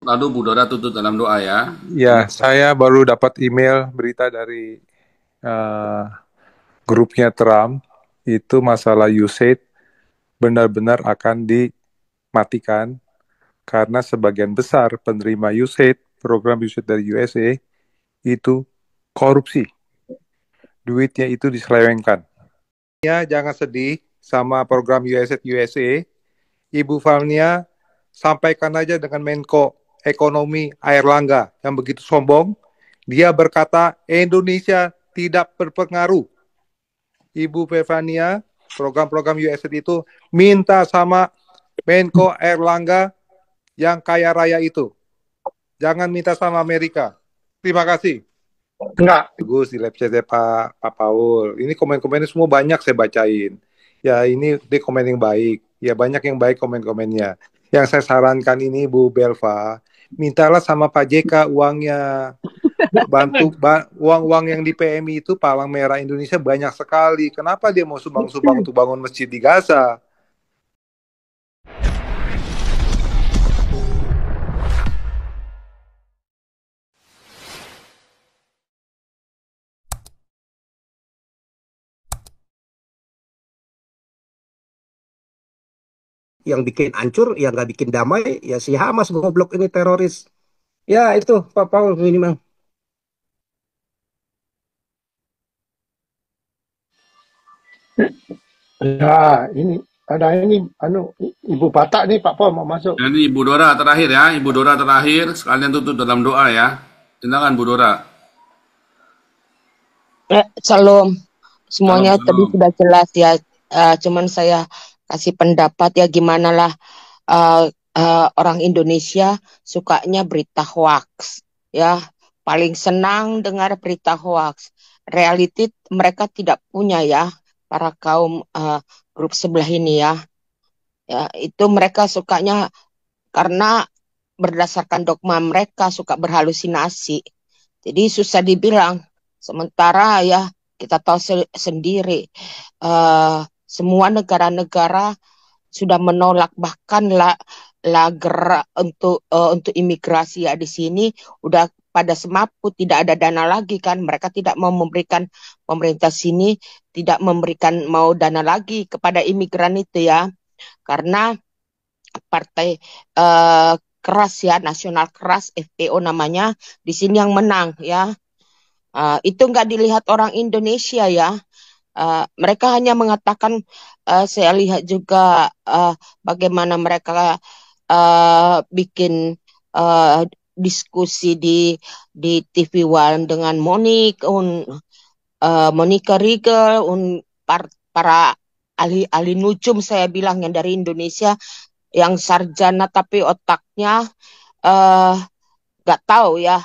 Lalu Bu Dora tutup dalam doa ya. Ya, saya baru dapat email berita dari eh, grupnya Trump, itu masalah USAID benar-benar akan dimatikan karena sebagian besar penerima USAID, program USAID dari USA, itu korupsi. Duitnya itu diselewengkan. Ya, jangan sedih sama program USAID USA. Ibu Falnia sampaikan aja dengan Menko Ekonomi Airlangga yang begitu sombong. Dia berkata Indonesia tidak berpengaruh. Ibu Fevania, program-program USAID itu minta sama Menko Airlangga yang kaya raya itu. Jangan minta sama Amerika. Terima kasih. Enggak. Bagus di lab chatnya Pak Paul. Ini komen-komennya semua banyak saya bacain. Ya ini dia komen yang baik. Ya banyak yang baik komen-komennya. Yang saya sarankan ini Bu Belva, mintalah sama Pak JK uangnya. Bantu uang-uang yang di PMI itu Palang Merah Indonesia banyak sekali. Kenapa dia mau sumbang-sumbang untuk bangun masjid di Gaza? Yang bikin hancur, yang nggak bikin damai, ya si Hamas goblok ini teroris. Ya itu Pak Paul minimal. Ya, ini ada ini Ibu Batak nih Pak Pol mau masuk. Jadi Ibu Dora terakhir ya, Ibu Dora terakhir, sekalian tutup dalam doa ya. Silakan Bu Dora. Shalom, Salam semuanya tadi salam. sudah jelas ya. Cuman saya kasih pendapat ya gimana lah eh, orang Indonesia sukanya berita hoax ya. Paling senang dengar berita hoax. Reality mereka tidak punya ya para kaum grup sebelah ini ya. Ya itu mereka sukanya karena berdasarkan dogma mereka suka berhalusinasi. Jadi susah dibilang. Sementara ya kita tahu sendiri eh, semua negara-negara sudah menolak bahkan lager untuk imigrasi ya di sini udah pada semaput tidak ada dana lagi kan mereka tidak mau memberikan pemerintah sini tidak memberikan mau dana lagi kepada imigran itu ya karena partai eh, keras ya nasional keras FPO namanya di sini yang menang ya. Itu nggak dilihat orang Indonesia ya. Mereka hanya mengatakan, saya lihat juga bagaimana mereka bikin diskusi di TV One dengan Monica Riegel, para ahli nujum saya bilang yang dari Indonesia yang sarjana tapi otaknya eh, nggak tahu ya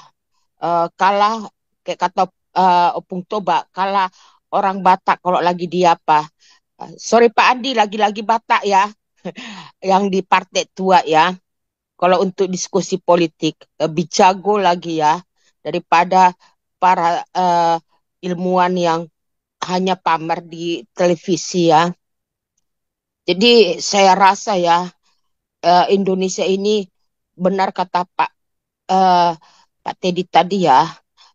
kalah kayak kata Opung Toba kalah orang Batak kalau lagi di apa. Sorry Pak Andi, lagi-lagi Batak ya, yang di partai tua ya. Kalau untuk diskusi politik, lebih jago lagi ya daripada para ilmuwan yang hanya pamer di televisi ya. Jadi saya rasa ya Indonesia ini benar kata eh, Pak Teddy tadi ya,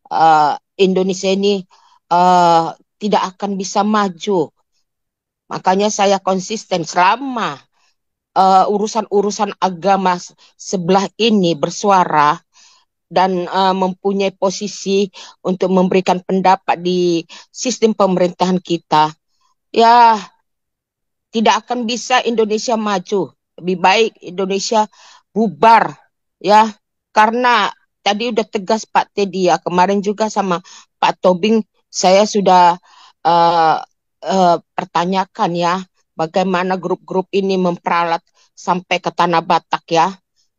eh, Indonesia ini eh, tidak akan bisa maju. Makanya saya konsisten selama urusan-urusan agama sebelah ini bersuara dan mempunyai posisi untuk memberikan pendapat di sistem pemerintahan kita, ya tidak akan bisa Indonesia maju. Lebih baik Indonesia bubar, ya. Karena tadi udah tegas Pak Teddy ya, kemarin juga sama Pak Tobing saya sudah uh, pertanyakan ya, bagaimana grup-grup ini memperalat sampai ke Tanah Batak ya.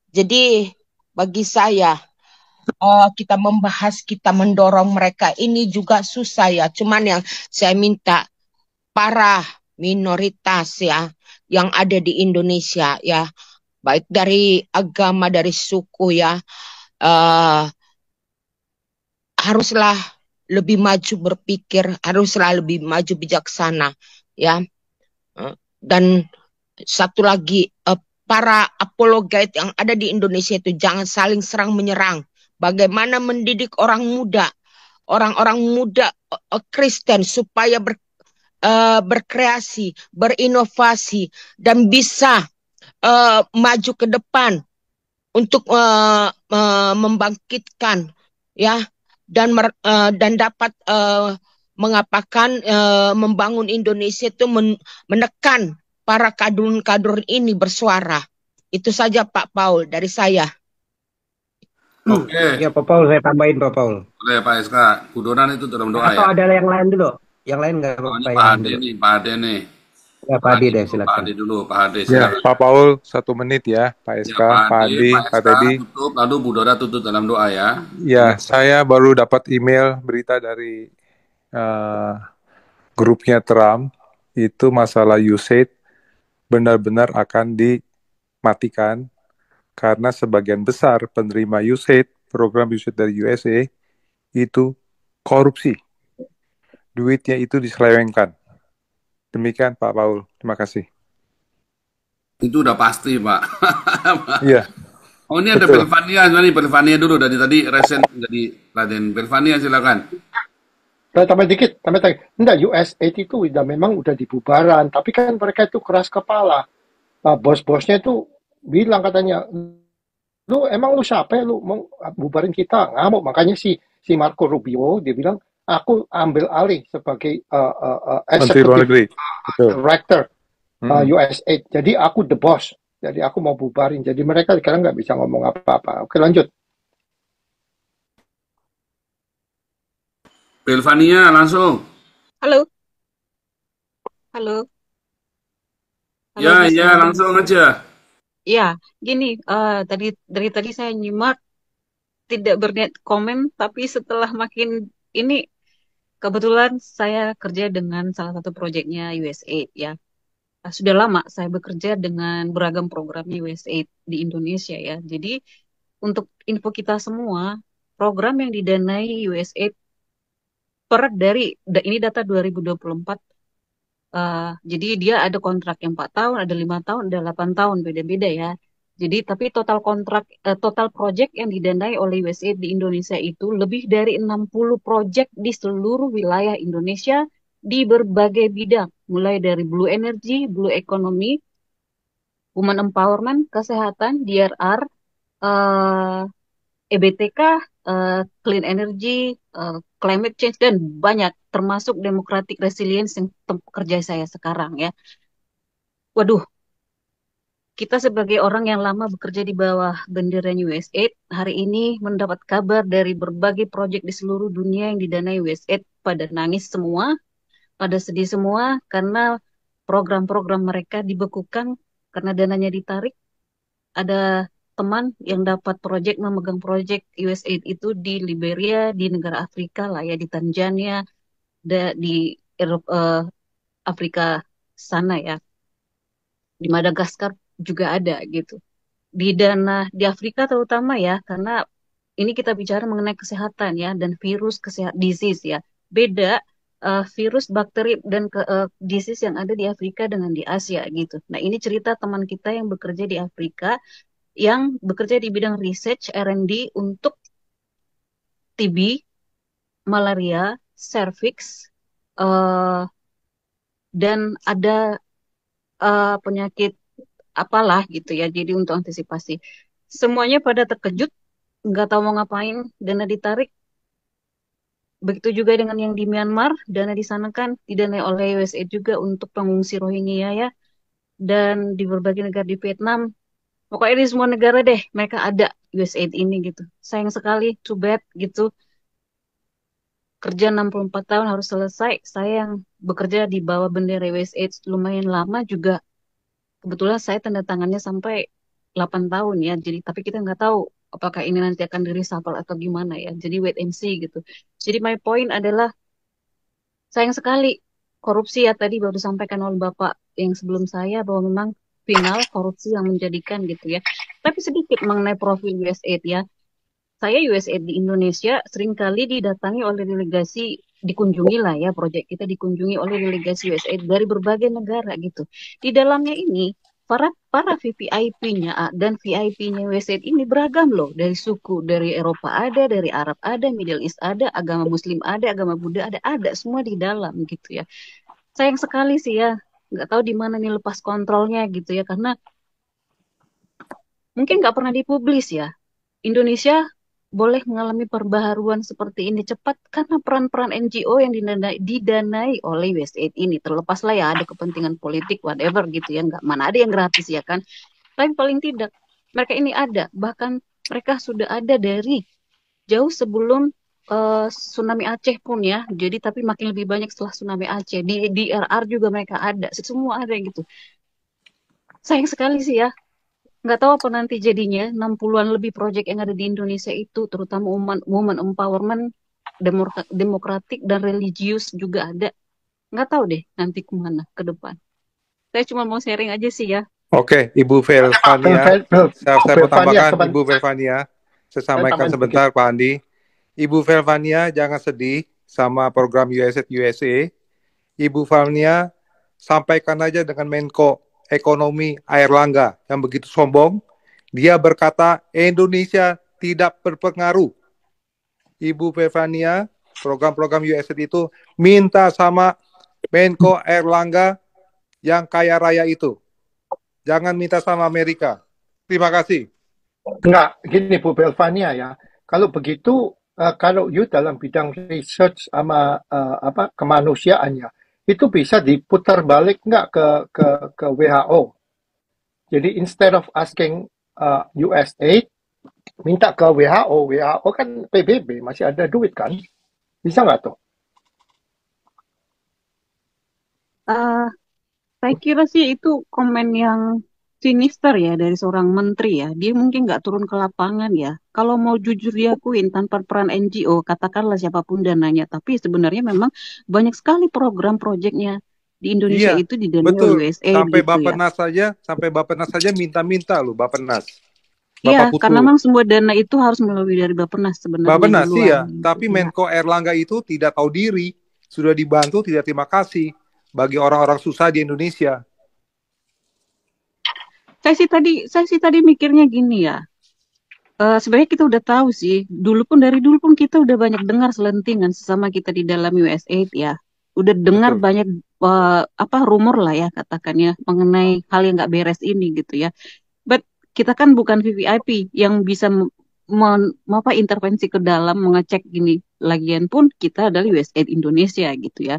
Jadi bagi saya kita membahas, kita mendorong mereka ini juga susah ya. Cuman yang saya minta para minoritas ya yang ada di Indonesia ya, baik dari agama, dari suku ya, uh, haruslah lebih maju berpikir, haruslah lebih maju bijaksana ya. Dan satu lagi para apologet yang ada di Indonesia itu jangan saling serang menyerang. Bagaimana mendidik orang-orang muda Kristen supaya berkreasi, berinovasi, dan bisa maju ke depan untuk membangkitkan, ya, dan dapat mengapakan membangun Indonesia itu menekan para kader-kader ini bersuara. Itu saja Pak Paul dari saya. Oke, Ya Pak Paul, saya tambahin Pak Paul. boleh Pak SK. Budonan itu dalam doa Atau ya. ada yang lain dulu? Yang lain nggak Oh, ini Pak Pak yang Ade dulu? nih, Pak Ade nih. Ya Pak Adi deh, Pak silakan. Ade dulu, Pak Ade Ya, silakan. Pak Paul 1 menit ya, Pak Ya, SK, Pak Pak Ade, Adi, Pak Pak SK Teddy. tutup, lalu Bu Dora tutup dalam doa ya. Ya, saya baru dapat email berita dari grupnya Trump, itu masalah USAID benar-benar akan dimatikan karena sebagian besar penerima USAID, program USAID dari USA, itu korupsi. Duitnya itu diselewengkan. Demikian Pak Paul, terima kasih. Itu udah pasti, Pak. Iya, Oh, ini ada betul. Belvania, sebenarnya Belvania dulu dari tadi resen jadi Raden. Belvania silakan. Saya tambah dikit. Enggak, USAID itu memang udah dibubaran, tapi kan mereka itu keras kepala. Bos-bosnya itu bilang katanya, lu siapa ya, lu mau bubarin kita, ngamuk. Makanya si Marco Rubio dia bilang, aku ambil alih sebagai Menteri Luar executive Negeri, betul. director Hmm. USAID. Jadi aku the boss. Jadi aku mau bubarin. Jadi mereka sekarang nggak bisa ngomong apa-apa. Oke, lanjut. Belvania langsung. Halo, halo, halo Ya, Mas ya, Alvin. langsung aja. Ya, gini, dari tadi saya nyimak tidak berniat komen, tapi setelah makin ini kebetulan saya kerja dengan salah satu proyeknya USAID ya. Sudah lama saya bekerja dengan beragam programnya USAID di Indonesia ya. Jadi untuk info kita semua, program yang didanai USAID ini data 2024. Jadi dia ada kontrak yang 4 tahun, ada 5 tahun, ada 8 tahun, beda-beda ya. Jadi tapi total project yang didanai oleh USAID di Indonesia itu lebih dari 60 project di seluruh wilayah Indonesia di berbagai bidang, mulai dari blue energy, blue economy, women empowerment, kesehatan, DRR, eh, EBTK, clean energy, climate change, dan banyak, termasuk democratic resilience yang kerja saya sekarang ya. Waduh, kita sebagai orang yang lama bekerja di bawah bendera USAID, hari ini mendapat kabar dari berbagai proyek di seluruh dunia yang didanai USAID, pada nangis semua, pada sedih semua, karena program-program mereka dibekukan karena dananya ditarik. Ada teman yang dapat memegang proyek USAID itu di Liberia, di negara Afrika lah ya, di Tanzania, di Afrika sana ya, di Madagaskar juga ada gitu. Di Afrika terutama ya, karena ini kita bicara mengenai kesehatan ya, dan virus disease ya. Beda virus, bakteri, dan disease yang ada di Afrika dengan di Asia gitu. Nah, ini cerita teman kita yang bekerja di Afrika, yang bekerja di bidang research R&D untuk TB, malaria, cervix, dan ada penyakit apalah gitu ya. Jadi untuk antisipasi, semuanya pada terkejut, nggak tahu mau ngapain, dana ditarik. Begitu juga dengan yang di Myanmar, dana di sana kan didanai oleh USAID juga untuk pengungsi Rohingya ya, dan di berbagai negara di Vietnam. Pokoknya di semua negara deh, mereka ada USAID ini gitu. Sayang sekali, too bad gitu. Kerja 64 tahun harus selesai. Saya yang bekerja di bawah bendera USAID lumayan lama juga. Kebetulan saya tanda tangannya sampai 8 tahun ya. Jadi tapi kita nggak tahu apakah ini nanti akan di-reshuffle atau gimana ya. Jadi wait and see gitu. Jadi my point adalah sayang sekali korupsi ya, tadi baru disampaikan oleh Bapak yang sebelum saya bahwa memang final korupsi yang menjadikan gitu ya. Tapi sedikit mengenai profil USAID ya. Saya USAID di Indonesia seringkali didatangi oleh delegasi, dikunjungi lah ya, proyek kita dikunjungi oleh delegasi USAID dari berbagai negara gitu. Di dalamnya ini para VVIP-nya dan VIP-nya USAID ini beragam loh, dari suku, dari Eropa ada, dari Arab ada, Middle East ada, agama Muslim ada, agama Buddha ada semua di dalam gitu ya. Sayang sekali sih ya, nggak tahu di mana nih lepas kontrolnya gitu ya, karena mungkin nggak pernah dipublis ya. Indonesia boleh mengalami perbaharuan seperti ini cepat karena peran-peran NGO yang didanai oleh USAID ini. Terlepas lah ya ada kepentingan politik whatever gitu ya, nggak mana ada yang gratis ya kan. Tapi paling tidak mereka ini ada, bahkan mereka sudah ada dari jauh sebelum tsunami Aceh pun ya. Jadi tapi makin lebih banyak setelah tsunami Aceh. Di RR juga mereka ada, semua ada gitu. Sayang sekali sih ya. Nggak tahu apa nanti jadinya 60-an lebih proyek yang ada di Indonesia itu, terutama woman empowerment, demokratik dan religius juga ada. Nggak tahu deh nanti kemana ke depan. Saya cuma mau sharing aja sih ya. Oke, Ibu Velvania, saya mau tambahkan, Ibu Velvania, saya sampaikan sebentar Pak Andi. Ibu Velvania jangan sedih sama program USAID USA. Ibu Velvania sampaikan aja dengan Menko Ekonomi Airlangga yang begitu sombong. Dia berkata Indonesia tidak berpengaruh. Ibu Velvania, program-program USAID itu minta sama Menko Airlangga yang kaya raya itu. Jangan minta sama Amerika. Terima kasih. Enggak, gini Bu Belvania ya. Kalau begitu, kalau you dalam bidang research sama kemanusiaannya, itu bisa diputar balik nggak ke WHO. Jadi instead of asking USAID, minta ke WHO. WHO kan PBB, masih ada duit kan? Bisa nggak tuh? Saya kira sih itu komen yang sinister ya dari seorang menteri ya. Dia mungkin nggak turun ke lapangan ya. Kalau mau jujur diakuin tanpa peran NGO, katakanlah siapapun dananya. Tapi sebenarnya memang banyak sekali program proyeknya di Indonesia itu didanai oleh USAID sampai gitu Bappenas saja minta-minta loh Bappenas. Iya, karena memang semua dana itu harus melalui dari Bappenas sebenarnya. Bappenas iya, tapi Menko Airlangga itu tidak tahu diri, sudah dibantu tidak terima kasih bagi orang-orang susah di Indonesia. Saya sih tadi mikirnya gini ya. Sebenarnya kita udah tahu sih, dari dulu pun kita udah banyak dengar selentingan sesama kita di dalam USAID ya. Udah dengar banyak rumor lah ya katakannya mengenai hal yang nggak beres ini gitu ya. But kita kan bukan VVIP yang bisa intervensi ke dalam mengecek gini. Lagian pun kita adalah USAID Indonesia gitu ya.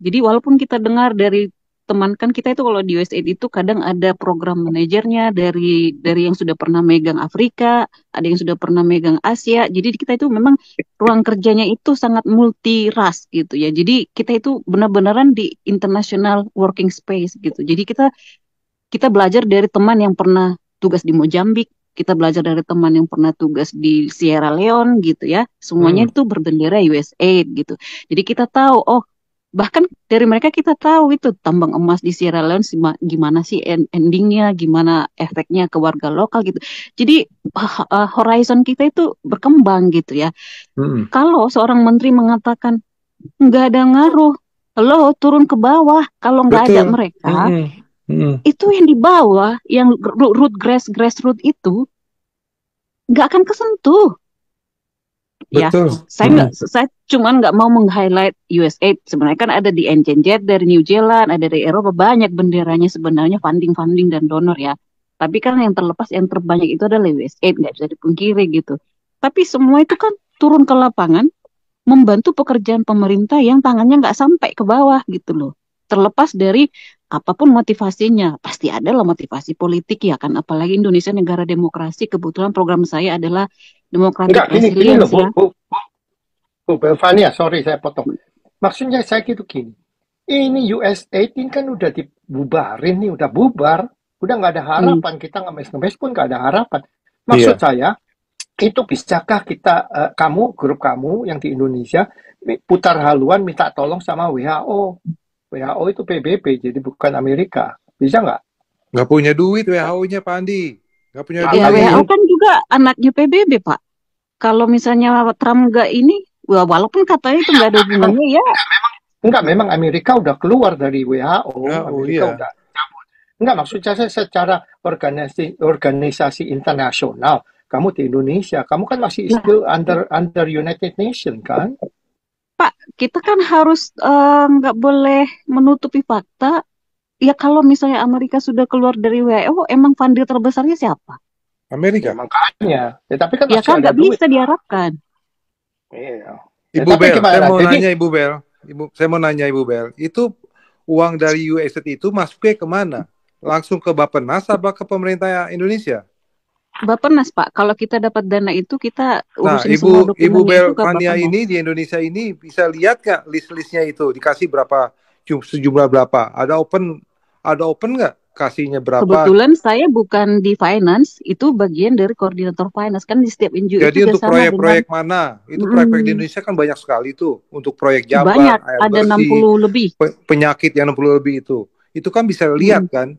Jadi walaupun kita dengar dari teman kan kita itu kalau di USAID itu kadang ada program manajernya dari yang sudah pernah megang Afrika, ada yang sudah pernah megang Asia. Jadi kita itu memang ruang kerjanya itu sangat multi ras gitu ya. Jadi kita itu benar-benaran di international working space gitu. Jadi kita belajar dari teman yang pernah tugas di Mozambik, kita belajar dari teman yang pernah tugas di Sierra Leone gitu ya. Semuanya itu berbendera USAID gitu. Jadi kita tahu bahkan dari mereka kita tahu itu tambang emas di Sierra Leone gimana sih endingnya, gimana efeknya ke warga lokal gitu. Jadi horizon kita itu berkembang gitu ya. Kalau seorang menteri mengatakan nggak ada ngaruh, lo turun ke bawah, kalau nggak ada mereka, itu yang di bawah, yang grassroots itu nggak akan kesentuh. Betul. Ya, saya cuma nggak mau meng-highlight USAID. Sebenarnya kan ada di NCNZ dari New Zealand, ada dari Eropa, banyak benderanya sebenarnya funding dan donor ya. Tapi kan yang terlepas, yang terbanyak itu adalah USAID, nggak bisa dipungkiri gitu. Tapi semua itu kan turun ke lapangan, membantu pekerjaan pemerintah yang tangannya nggak sampai ke bawah gitu loh. Terlepas dari apapun motivasinya, pasti ada lah motivasi politik ya kan. Apalagi Indonesia negara demokrasi, kebetulan program saya adalah Democratic Resilience ya. Bu Belvania, sorry saya potong. Maksudnya saya gitu gini. Ini USAID ini kan udah dibubarin nih, udah bubar. Udah nggak ada harapan, kita ngemes-ngemes pun nggak ada harapan. Maksud saya, itu bisakah kita, grup kamu yang di Indonesia, putar haluan minta tolong sama WHO. WHO itu PBB, jadi bukan Amerika. Bisa nggak? Nggak punya duit WHO-nya, Pak Andi. Nggak punya duit. Ya, WHO kan juga anaknya PBB, Pak. Kalau misalnya Trump nggak ini, walaupun katanya itu nggak ada hubungannya ya. Memang Amerika udah keluar dari WHO. Amerika udah cabut. Enggak, maksud saya secara organisasi internasional. Kamu di Indonesia, kamu kan masih Nah, still under United Nations kan? Pak, kita kan harus nggak boleh menutupi fakta. Ya kalau misalnya Amerika sudah keluar dari WHO, emang funder terbesarnya siapa? Ya Amerika. makanya. Ya, tapi kan Ya masih kan ada nggak duit. bisa diharapkan. Iya. Ya, Ibu tapi Bel, saya gimana? mau Jadi nanya Ibu Bel, saya mau nanya Ibu Bel, itu uang dari USAID itu masuknya kemana? Langsung ke Bappenas apa ke pemerintah Indonesia? Bappenas, Pak. Kalau kita dapat dana itu, kita Nah, urusin semua Ibu dokumennya Bel itu ke Fania Bappenas. ini di Indonesia ini bisa lihat nggak list-listnya itu dikasih berapa, sejumlah berapa? Ada open nggak? Kasihnya berapa? Kebetulan saya bukan di finance, itu bagian dari koordinator finance. Kan di setiap NGO itu Jadi untuk kerjasama dengan proyek-proyek mana? Itu proyek-proyek di Indonesia kan banyak sekali tuh. Untuk proyek banyak, Jabar, air ada bersih, 60 lebih. penyakit yang 60 lebih itu. Itu kan bisa lihat kan?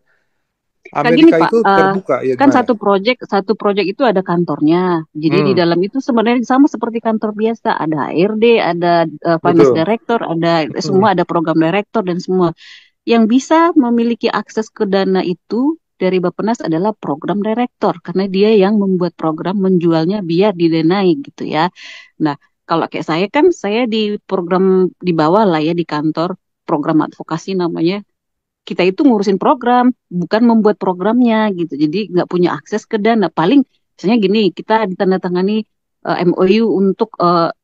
Kayak gini Amerika Pak, itu terbuka ya kan gimana? satu proyek itu ada kantornya. Jadi di Hmm, dalam itu sebenarnya sama seperti kantor biasa, ada HRD, ada finance betul. director, ada Hmm. semua, ada program director dan semua. Yang bisa memiliki akses ke dana itu dari Bappenas adalah program director karena dia yang membuat program menjualnya biar didanai gitu ya. Nah, kalau kayak saya kan saya di program di bawah lah ya di kantor program advokasi namanya. Kita itu ngurusin program, bukan membuat programnya gitu. Jadi nggak punya akses ke dana. Paling misalnya gini, kita ditandatangani MOU untuk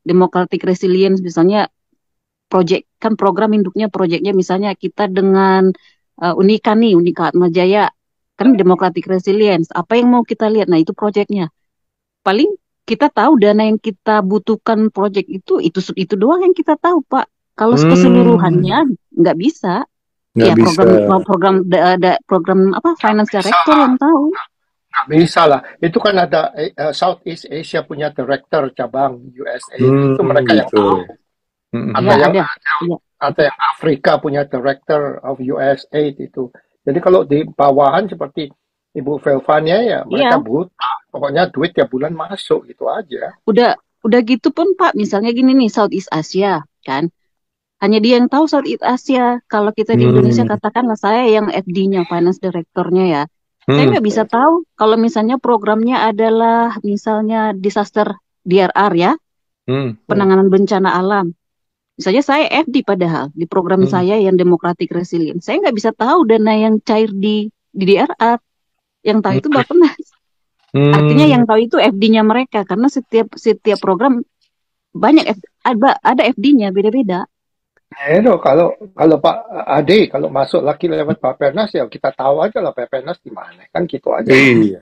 democratic resilience misalnya project kan program induknya proyeknya misalnya kita dengan Unika nih, Unika Atmajaya kan democratic resilience. Apa yang mau kita lihat? Nah, itu proyeknya. Paling kita tahu dana yang kita butuhkan proyek itu doang yang kita tahu, Pak. Kalau Hmm, keseluruhannya nggak bisa. nggak Ya bisa. program apa finance bisa director lah. yang tahu. Nggak bisa lah. Itu kan ada Southeast Asia punya director cabang USA. Itu mereka yang Gitu. tahu. Hmm. Atau Ya yang ada. Ya. atau yang Afrika punya director of USAID itu. Jadi kalau di bawahan seperti Ibu Velvania ya mereka Iya. buta. Pokoknya duit tiap bulan masuk gitu aja. Udah gitu pun Pak, misalnya gini nih Southeast Asia kan. Hanya dia yang tahu Southeast Asia. Kalau kita di Indonesia Hmm. katakanlah saya yang FD-nya, finance directornya ya. Saya Hmm. nggak bisa tahu kalau misalnya programnya adalah misalnya disaster DRR ya, Hmm. penanganan bencana alam. Misalnya saya FD padahal di program Hmm. saya yang Democratic Resilience. Saya nggak bisa tahu dana yang cair di DRR. Yang tahu itu Bappenas. Artinya yang tahu itu FD-nya mereka karena setiap program banyak ada FD-nya beda-beda. Itu kalau Pak Ade kalau masuk lagi lewat Bappenas ya kita tahu aja lah Bappenas di mana kan gitu aja. Iya.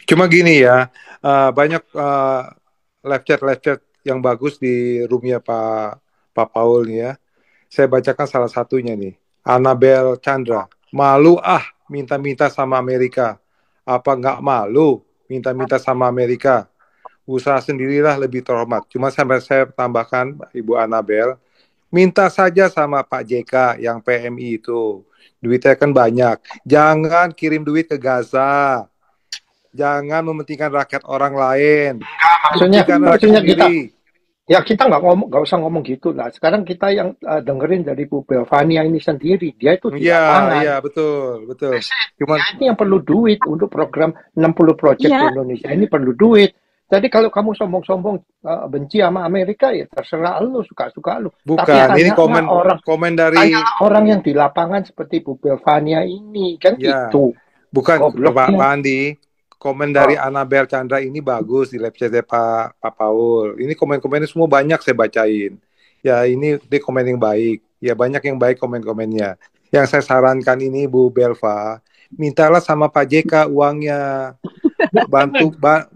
Cuma gini ya, banyak live chat yang bagus di roomnya Pak Paul nih ya. Saya bacakan salah satunya nih. Annabel Chandra, malu minta-minta sama Amerika. Apa nggak malu minta-minta sama Amerika? Usaha sendirilah lebih terhormat. Cuma sampai saya tambahkan Ibu Annabel, minta saja sama Pak JK yang PMI itu. Duitnya kan banyak. Jangan kirim duit ke Gaza. Jangan mementingkan rakyat orang lain. Maksudnya rakyat sendiri. kita nggak usah ngomong gitu lah. Sekarang kita yang dengerin dari Bu Belvania ini sendiri, dia itu di lapangan. Iya, betul. Cuman ini yang perlu duit untuk program 60 project di Indonesia ini perlu duit. Jadi kalau kamu sombong-sombong benci sama Amerika ya terserah lu, suka-suka lu. Bukan, tapi ini komen dari orang yang di lapangan seperti Bu Belvania ini kan ya, gitu. Bukan Pak Andi. Komen dari Annabel Chandra ini bagus di live chatnya Pak Paul. Ini komen-komennya semua banyak saya bacain. Ya ini dia komen yang baik. Ya banyak yang baik komen-komennya. Yang saya sarankan ini Bu Belva, mintalah sama Pak JK uangnya. Bantu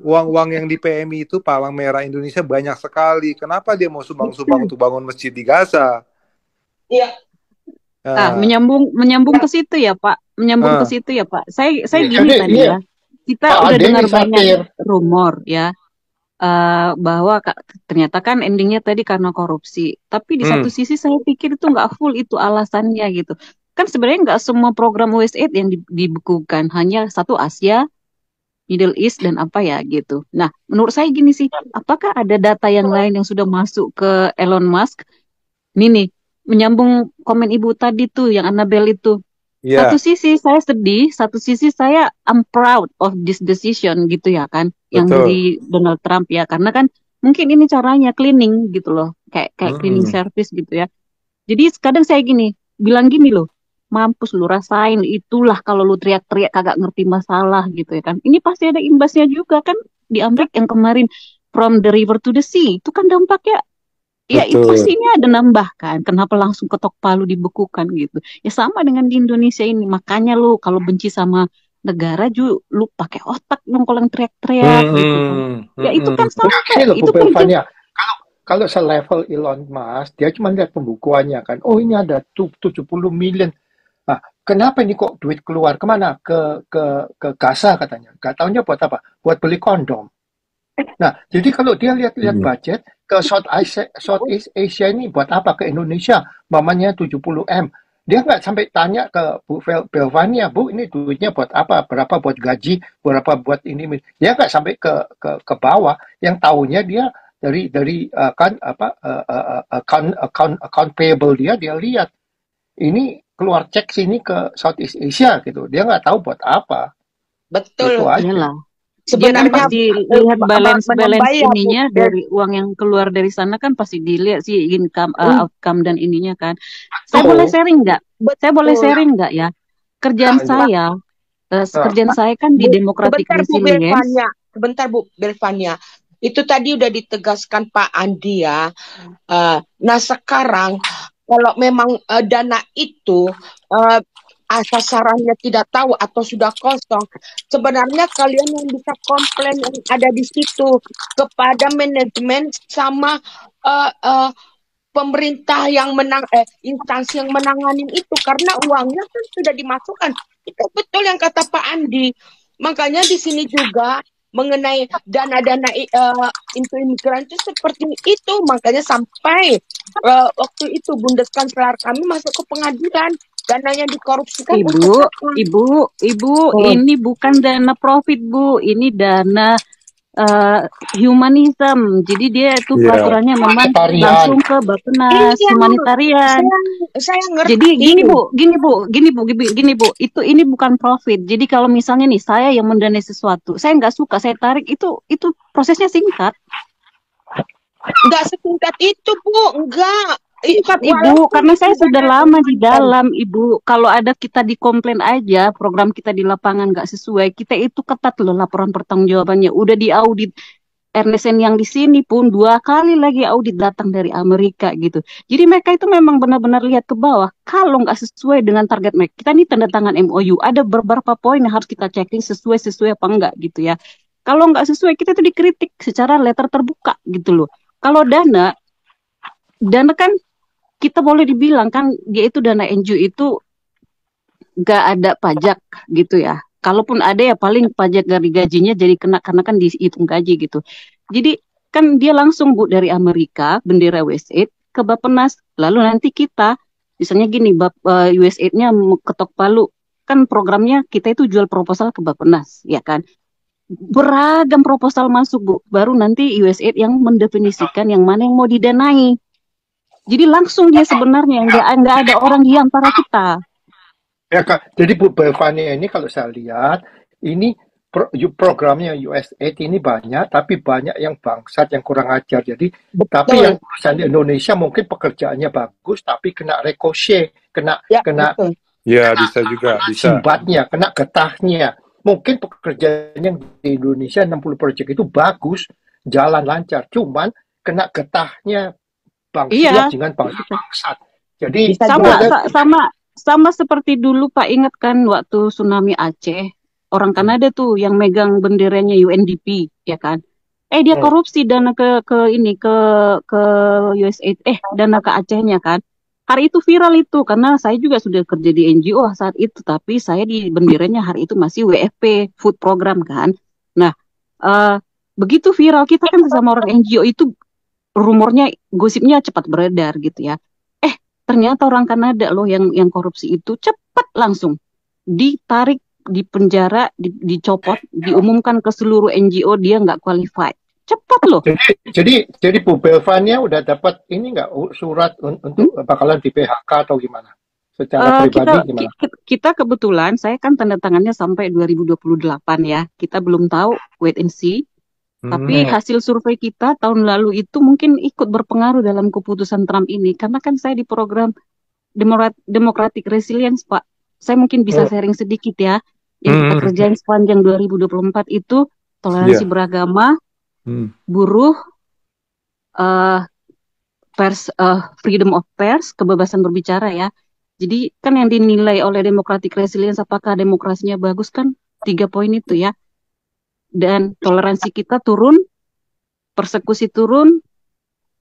uang-uang yang di PMI itu Palang Merah Indonesia banyak sekali. Kenapa dia mau sumbang-sumbang untuk bangun masjid di Gaza? Iya. Menyambung ke situ ya Pak. Menyambung ke situ ya Pak. Saya gini tadi ya. Kita udah dengar banyak rumor ya bahwa ternyata kan endingnya tadi karena korupsi. Tapi di satu sisi saya pikir itu nggak full itu alasannya gitu. Kan sebenarnya nggak semua program USAID yang dibekukan, hanya satu Asia, Middle East dan apa ya gitu. Nah, menurut saya gini sih, apakah ada data yang lain yang sudah masuk ke Elon Musk? Ini nih, menyambung komen Ibu tadi tuh yang Annabel itu. Iya, satu sisi saya sedih, satu sisi saya I'm proud of this decision gitu ya kan, yang betul. dari Donald Trump ya, karena kan mungkin ini caranya cleaning gitu loh, kayak kayak cleaning Mm-mm. service gitu ya. Jadi kadang saya bilang gini loh, mampus lu rasain itulah kalau lu teriak-teriak kagak ngerti masalah gitu ya kan. Ini pasti ada imbasnya juga kan di Amerika yang kemarin from the river to the sea itu kan dampaknya. Ya itu Betul. pasti ini ada nambah kan. Kenapa langsung ketok palu dibekukan gitu. Ya sama dengan di Indonesia ini. Makanya lu kalau benci sama negara lu pakai otak dong kalau yang teriak-teriak gitu kan. Mm-mm. Ya itu kan Mm-mm. sama. Gini loh, Bu Itu kerja. Belvania. Kalau selevel Elon Musk, dia cuma lihat pembukuannya kan. Oh, ini ada 70 million. Nah, kenapa ini kok duit keluar? Kemana? Ke Gaza katanya. Gak taunya buat apa? Buat beli kondom. Nah, jadi kalau dia lihat-lihat Mm. budget ke Southeast Asia ini buat apa? Ke Indonesia, mamanya 70M. Dia nggak sampai tanya ke Bu Belvania, Bu, ini duitnya buat apa? Berapa buat gaji? Berapa buat ini? Dia nggak sampai ke bawah. Yang tahunya dia dari kan apa account payable dia lihat ini keluar cek sini ke Southeast Asia gitu. Dia nggak tahu buat apa. Itu Betul. aja. Iyalah. Dia kan Sebenarnya pasti lihat balance menambah ya, Bu. ininya dari uang yang keluar dari sana kan pasti dilihat sih income, outcome dan ininya kan. Saya boleh Betul. sharing nggak? Saya boleh Betul. sharing nggak ya? Kerjaan Nah, saya, kerjaan saya kan di Bu, Democratic sebentar Bu Resilience. Belvania. Sebentar Bu Belvania. Itu tadi udah ditegaskan Pak Andi ya. Nah sekarang kalau memang dana itu sasarannya tidak tahu atau sudah kosong, sebenarnya kalian yang bisa komplain yang ada di situ kepada manajemen sama pemerintah yang instansi yang menanganin itu, karena uangnya kan sudah dimasukkan. Itu betul yang kata Pak Andi. Makanya di sini juga mengenai dana-dana untuk imigran itu seperti itu. Makanya sampai waktu itu Bundeskansler kami masuk ke pengadilan, dananya dikorupsikan untuk Ibu, apa? ini bukan dana profit Bu, ini dana humanism. Jadi dia itu Iya. pelaturannya memang Humanitarian. langsung ke Bappenas, Iya, humanitarian. saya ngerti. Jadi gini Bu, itu ini bukan profit. Jadi kalau misalnya nih saya yang mendanai sesuatu, saya nggak suka, saya tarik itu prosesnya singkat. Nggak sesingkat itu Bu, enggak. Singkat Ibu, karena saya sudah lama di dalam Ibu. Kalau ada kita dikomplain aja, program kita di lapangan nggak sesuai, kita itu ketat loh laporan pertanggungjawabannya. Udah diaudit Ernst & yang di sini pun 2 kali lagi audit datang dari Amerika gitu. Jadi mereka itu memang benar-benar lihat ke bawah. Kalau nggak sesuai dengan target mereka, kita ini tanda tangan MOU. Ada beberapa poin yang harus kita checking sesuai apa enggak gitu ya. Kalau nggak sesuai, kita itu dikritik secara letter terbuka gitu loh. Kalau dana kan kita boleh dibilang kan dia itu dana NGO itu nggak ada pajak gitu ya. Kalaupun ada ya paling pajak dari gajinya jadi kena karena kan dihitung gaji gitu. Jadi kan dia langsung Bu dari Amerika bendera USAID ke Bappenas. Lalu nanti kita misalnya gini USAID-nya ketok palu kan programnya kita itu jual proposal ke Bappenas ya kan. Beragam proposal masuk Bu. Baru nanti USAID yang mendefinisikan yang mana yang mau didanai. Jadi langsung dia sebenarnya nggak ada orang di antara kita. Ya Kak, jadi Bu Belvania ini kalau saya lihat ini programnya USAID ini banyak, tapi banyak yang bangsat yang kurang ajar. Jadi tapi yang perusahaan di Indonesia mungkin pekerjaannya bagus, tapi kena ricochet, kena Ya bisa juga, bisa. simbatnya, kena getahnya. Mungkin pekerjaan yang di Indonesia 60 proyek itu bagus, jalan lancar, cuman kena getahnya bangsat dengan bangsat. Jadi sama seperti dulu Pak, ingat kan waktu tsunami Aceh, orang Kanada tuh yang megang benderanya UNDP ya kan. Dia korupsi dana ke USAID, dana ke Acehnya kan. Hari itu viral itu karena saya juga sudah kerja di NGO saat itu, tapi saya di benderanya hari itu masih WFP Food Program kan. Nah, begitu viral kita kan sama orang NGO itu rumornya, gosipnya cepat beredar gitu ya. Ternyata orang Kanada loh yang korupsi itu cepat langsung ditarik, di penjara, dicopot, diumumkan ke seluruh NGO dia nggak qualified. Cepat loh. Jadi Bu Belvania udah dapat ini nggak surat untuk bakalan di PHK atau gimana? secara pribadi gimana? Kita kebetulan, saya kan tanda tangannya sampai 2028 ya. Kita belum tahu, wait and see. Tapi hasil survei kita tahun lalu itu mungkin ikut berpengaruh dalam keputusan Trump ini. Karena kan saya di program Democratic Resilience, Pak. Saya mungkin bisa sharing sedikit ya. Yang kita kerjain sepanjang 2024 itu toleransi beragama, buruh, freedom of pers, kebebasan berbicara ya. Jadi kan yang dinilai oleh Democratic Resilience apakah demokrasinya bagus kan 3 poin itu ya. Dan toleransi kita turun, persekusi turun,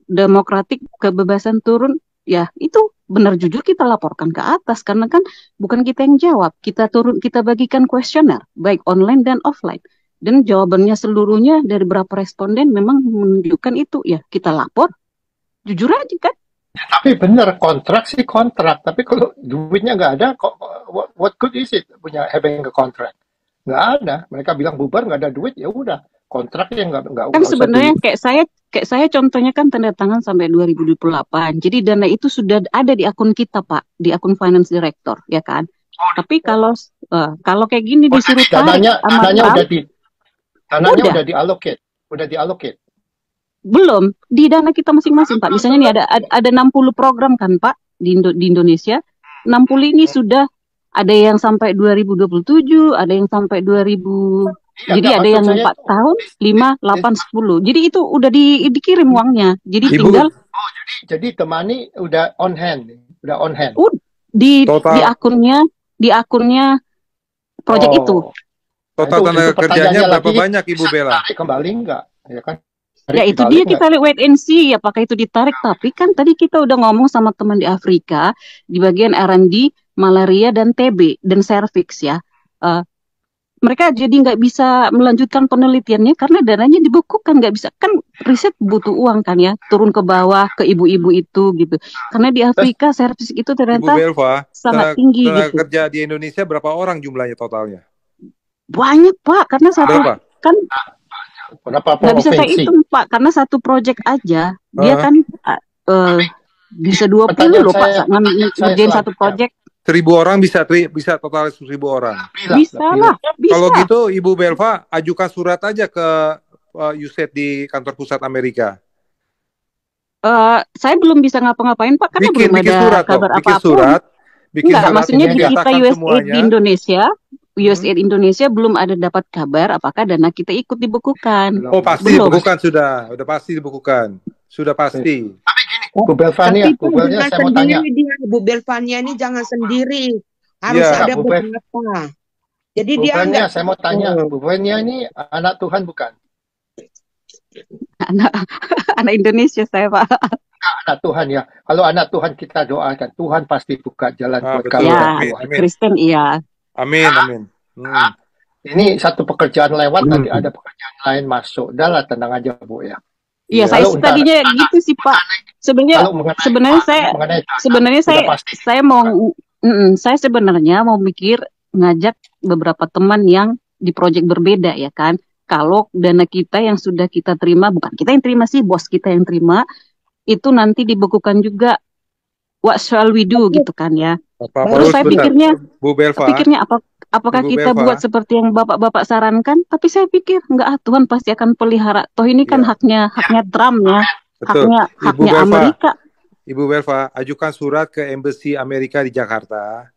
demokratik kebebasan turun. Ya itu benar jujur kita laporkan ke atas karena kan bukan kita yang jawab. Kita bagikan kuesioner baik online dan offline. Dan jawabannya seluruhnya dari berapa responden memang menunjukkan itu ya kita lapor. Jujur aja kan. Tapi benar kontrak sih kontrak, tapi kalau duitnya nggak ada, what good is it punya having a contract? Nggak ada. Mereka bilang bubar nggak ada duit, ya udah kontraknya nggak. Kan sebenarnya kayak saya contohnya kan tanda tangan sampai 2028. Jadi dana itu sudah ada di akun kita Pak, di akun finance director ya kan. Tapi kalau kayak gini disuruh tarik dananya udah diallocate. Belum, di dana kita masing-masing Pak. Misalnya nih ada 60 program kan Pak di Indonesia. 60 ini sudah ada yang sampai 2027, ada yang sampai 2000. Iya, jadi ada yang 4 tahun, 5, 8, 10. Jadi itu udah dikirim uangnya. Jadi tinggal jadi the money udah on hand. Di akunnya proyek itu. Total tenaga kerjanya berapa banyak Ibu Bella? Kembali enggak? Ya kan? Ya itu dia kita lihat wait and see apakah itu ditarik. Tapi kan tadi kita udah ngomong sama teman di Afrika di bagian R&D malaria dan TB dan cervix ya. Mereka jadi nggak bisa melanjutkan penelitiannya karena dananya dibekukan, nggak bisa kan riset butuh uang kan ya, turun ke bawah ke ibu-ibu itu gitu. Karena di Afrika cervix itu ternyata sangat tinggi. Tenaga gitu. Kerja di Indonesia berapa orang jumlahnya totalnya? Banyak Pak, karena berapa? Kan nggak bisa saya hitung Pak, karena satu proyek aja dia kan bisa 20 loh Pak ngerjain satu proyek. 1.000 orang bisa total 1.000 orang. Bisa lah. Kalau gitu Ibu Belva ajukan surat aja ke USAID di kantor pusat Amerika. Saya belum bisa ngapa-ngapain Pak karena belum ada surat, kabar bikin apapun. Surat, Maksudnya di kita USAID di Indonesia. USAID Indonesia belum ada dapat kabar apakah dana kita ikut dibekukan. Oh pasti dibekukan sudah pasti dibekukan, sudah pasti. Tapi gini, Bu Belvania saya mau tanya. Bu Belvania ini jangan sendiri, harus ada beberapa. Jadi Bu dia Belvania, saya mau tanya, Bu Belvania ini anak Tuhan bukan? Anak Indonesia saya Pak. Anak Tuhan ya. Kalau anak Tuhan kita doakan, Tuhan pasti buka jalan buat kalian. Ya, Kristen iya. Amin. Ini satu pekerjaan lewat, nanti ada pekerjaan lain masuk. Udahlah, tenang aja Bu ya. Iya, saya tadinya gitu sih Pak. Sebenarnya saya sebenarnya mau mikir ngajak beberapa teman yang di proyek berbeda ya kan. Kalau dana kita yang sudah kita terima, bukan kita yang terima sih, bos kita yang terima, itu nanti dibekukan juga. What shall we do gitu kan ya. Terus saya pikirnya apakah Bu kita Belva buat seperti yang bapak-bapak sarankan? Tapi saya pikir enggak, Tuhan pasti akan pelihara. Toh ini kan haknya Trump ya, haknya Amerika. Ibu Belva, ajukan surat ke Embassy Amerika di Jakarta,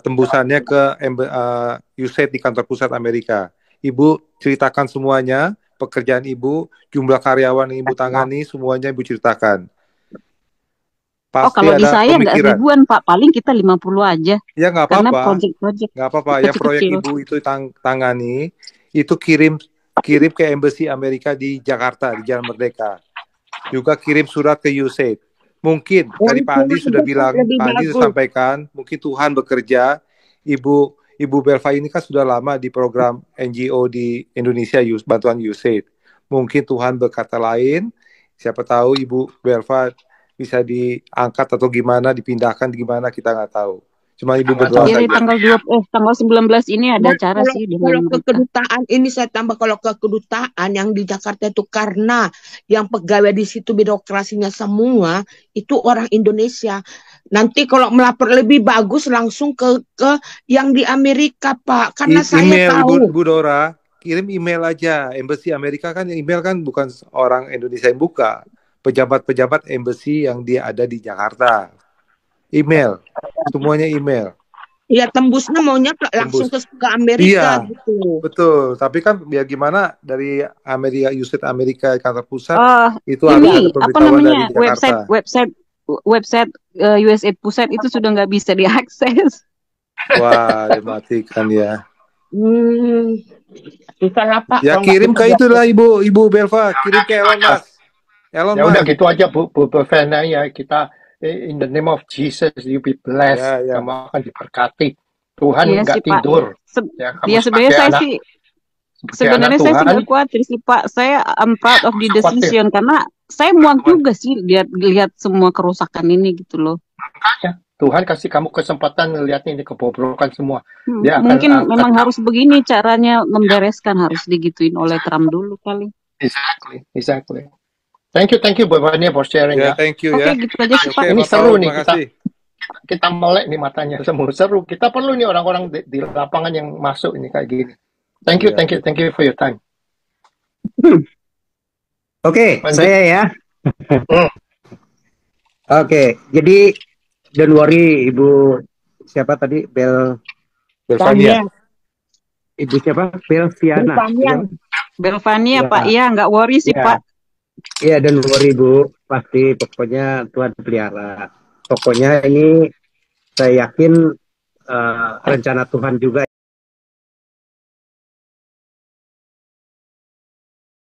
tembusannya ke USAID di kantor pusat Amerika. Ibu ceritakan semuanya, pekerjaan Ibu, jumlah karyawan yang Ibu tangani, semuanya Ibu ceritakan. Pasti kalau di saya nggak ribuan Pak, paling kita 50 aja. Ya nggak apa-apa. Karena proyek nggak apa-apa. Ya proyek Ibu itu tangani, itu kirim ke Embassy Amerika di Jakarta di Jalan Merdeka. Juga kirim surat ke USAID. Mungkin tadi Pak Andi sudah bilang, Pak Andi sudah sampaikan, mungkin Tuhan bekerja. Ibu Belva ini kan sudah lama di program NGO di Indonesia, bantuan USAID. Mungkin Tuhan berkata lain. Siapa tahu Ibu Belva bisa diangkat atau gimana, dipindahkan gimana, kita nggak tahu. Cuma Ibu berdoa saja. Tanggal 19 ini ada acara sih. Kalau ke kedutaan ini saya tambah, kalau ke kedutaan yang di Jakarta itu karena yang pegawai di situ birokrasinya semua itu orang Indonesia. Nanti kalau melapor lebih bagus langsung ke yang di Amerika, Pak. Karena saya Email tahu. Ibu Dora, kirim email aja. Embassy Amerika kan email kan bukan orang Indonesia yang buka. Pejabat-pejabat embassy yang dia ada di Jakarta. Email. Semuanya email. Ya tembusnya maunya langsung Tembus. ke Amerika Iya, gitu. betul. Tapi kan biar gimana dari Amerika, USAID Amerika kantor pusat itu harus ada Ini apa pemberitahuan dari namanya Jakarta. website USAID pusat itu sudah nggak bisa diakses. Wah, dimatikan ya. Susah lah Pak. Ya kalau nggak kirim bisa ke itulah Ibu Belva, kirim ke Elon Musk. Elon Ya udah Musk. gitu aja Bu Fena ya, kita in the name of Jesus you be blessed. Ya. Kamu akan diberkati. Tuhan Iya nggak sih, Pak. tidur. Ya, kamu Ya sebenarnya sebagai saya anak, sih sebagai anak sebenarnya saya sih Tuhan, nggak khawatir sih Pak. Saya I'm proud of the khawatir. decision karena saya muak juga sih lihat semua kerusakan ini gitu loh. Makanya Tuhan kasih kamu kesempatan ngelihat ini kebobrokan semua. Dia akan Mungkin angkat memang kamu. harus begini caranya membereskan, harus digituin oleh Trump dulu kali. Exactly. Thank you Bu Fania for sharing Ya, ya. thank you Oke, ya. gitu aja sih Oke, Pak. Ini Pak seru Paul, nih, makasih. Kita melek nih matanya semua, seru. Kita perlu nih orang-orang di lapangan yang masuk ini kayak gini. Thank you for your time. Oke, Lanjut. saya ya. Oke, jadi don't worry Ibu siapa tadi Belvania. Ibu siapa? Belviana. Belvania Ya. Pak, iya nggak worry sih Ya. Pak. Iya, don't worry Bu, pasti pokoknya Tuhan pelihara. Pokoknya ini saya yakin rencana Tuhan juga